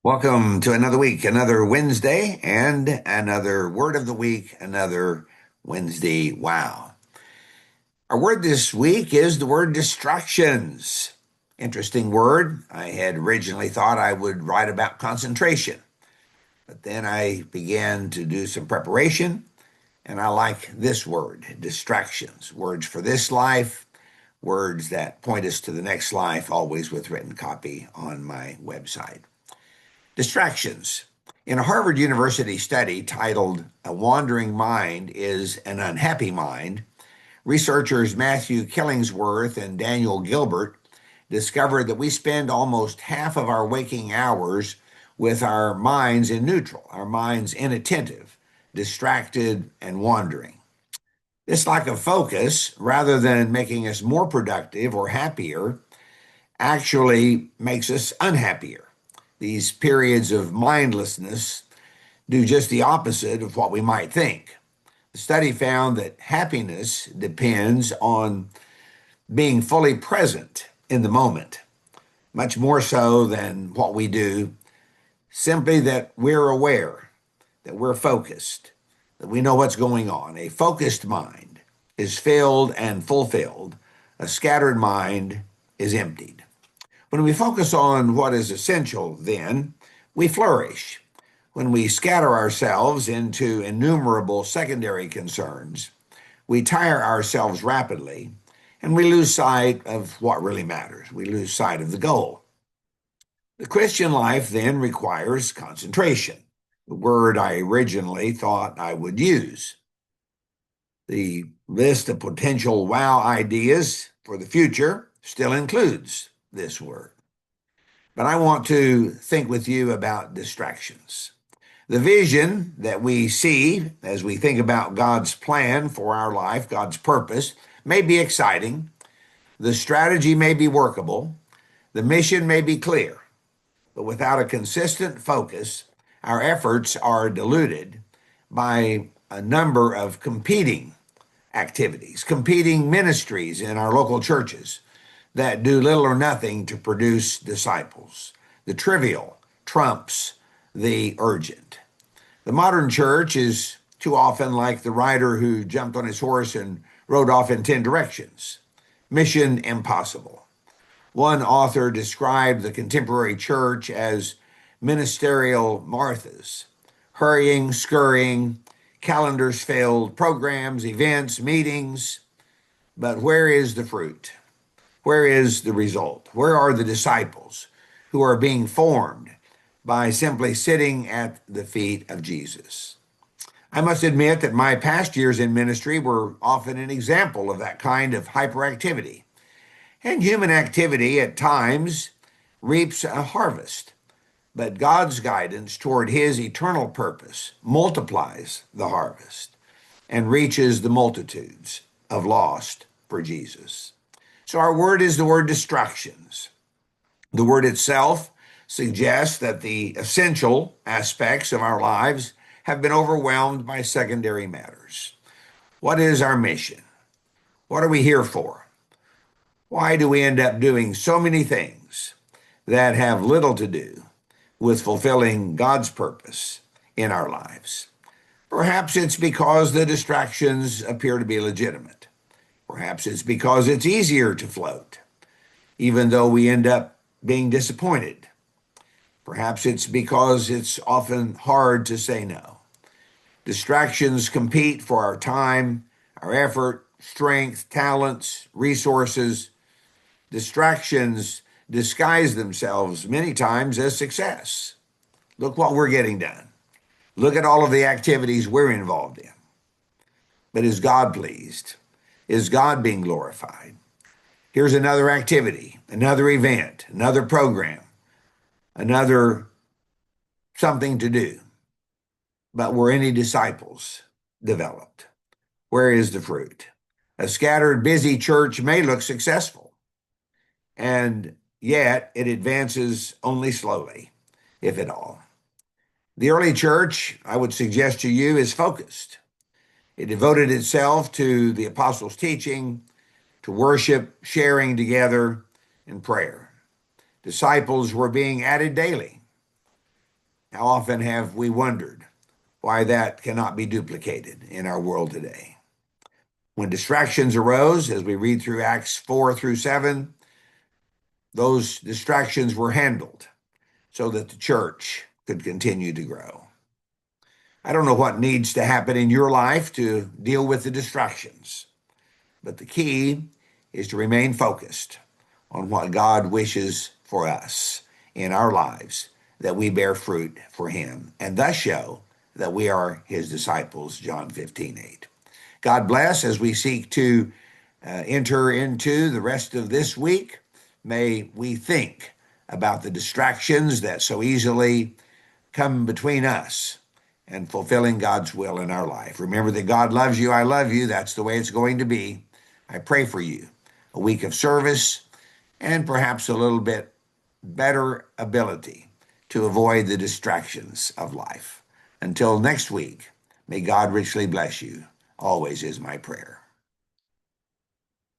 Welcome to another week, another Wednesday, and another word of the week, another Wednesday. Wow. Our word this week is the word distractions. Interesting word. I had originally thought I would write about concentration, but then I began to do some preparation, and I like this word, distractions. Words for this life, words that point us to the next life, always with written copy on my website. Distractions. In a Harvard University study titled A Wandering Mind is an Unhappy Mind, researchers Matthew Killingsworth and Daniel Gilbert discovered that we spend almost half of our waking hours with our minds in neutral, our minds inattentive, distracted, and wandering. This lack of focus, rather than making us more productive or happier, actually makes us unhappier. These periods of mindlessness do just the opposite of what we might think. The study found that happiness depends on being fully present in the moment, much more so than what we do, simply that we're aware, that we're focused, that we know what's going on. A focused mind is filled and fulfilled. A scattered mind is emptied. When we focus on what is essential, then, we flourish. When we scatter ourselves into innumerable secondary concerns, we tire ourselves rapidly and we lose sight of what really matters. We lose sight of the goal. The Christian life then requires concentration, the word I originally thought I would use. The list of potential wow ideas for the future still includes this word. But I want to think with you about distractions. The vision that we see as we think about God's plan for our life, God's purpose, may be exciting. The strategy may be workable. The mission may be clear. But without a consistent focus, our efforts are diluted by a number of competing activities, competing ministries in our local churches that do little or nothing to produce disciples. The trivial trumps the urgent. The modern church is too often like the rider who jumped on his horse and rode off in 10 directions. Mission impossible. One author described the contemporary church as ministerial Marthas, hurrying, scurrying, calendars filled, programs, events, meetings. But where is the fruit? Where is the result? Where are the disciples who are being formed by simply sitting at the feet of Jesus? I must admit that my past years in ministry were often an example of that kind of hyperactivity. And human activity at times reaps a harvest, but God's guidance toward his eternal purpose multiplies the harvest and reaches the multitudes of lost for Jesus. So our word is the word distractions. The word itself suggests that the essential aspects of our lives have been overwhelmed by secondary matters. What is our mission? What are we here for? Why do we end up doing so many things that have little to do with fulfilling God's purpose in our lives? Perhaps it's because the distractions appear to be legitimate. Perhaps it's because it's easier to float, even though we end up being disappointed. Perhaps it's because it's often hard to say no. Distractions compete for our time, our effort, strength, talents, resources. Distractions disguise themselves many times as success. Look what we're getting done. Look at all of the activities we're involved in. But is God pleased? Is God being glorified? Here's another activity, another event, another program, another something to do. But were any disciples developed? Where is the fruit? A scattered, busy church may look successful, and yet it advances only slowly, if at all. The early church, I would suggest to you, is focused. It devoted itself to the apostles' teaching, to worship, sharing together, and prayer. Disciples were being added daily. How often have we wondered why that cannot be duplicated in our world today? When distractions arose, as we read through Acts 4 through 7, those distractions were handled so that the church could continue to grow. I don't know what needs to happen in your life to deal with the distractions, but the key is to remain focused on what God wishes for us in our lives, that we bear fruit for him, and thus show that we are his disciples, John 15:8. God bless as we seek to enter into the rest of this week. May we think about the distractions that so easily come between us and fulfilling God's will in our life. Remember that God loves you. I love you. That's the way it's going to be. I pray for you a week of service and perhaps a little bit better ability to avoid the distractions of life. Until next week, may God richly bless you. Always is my prayer.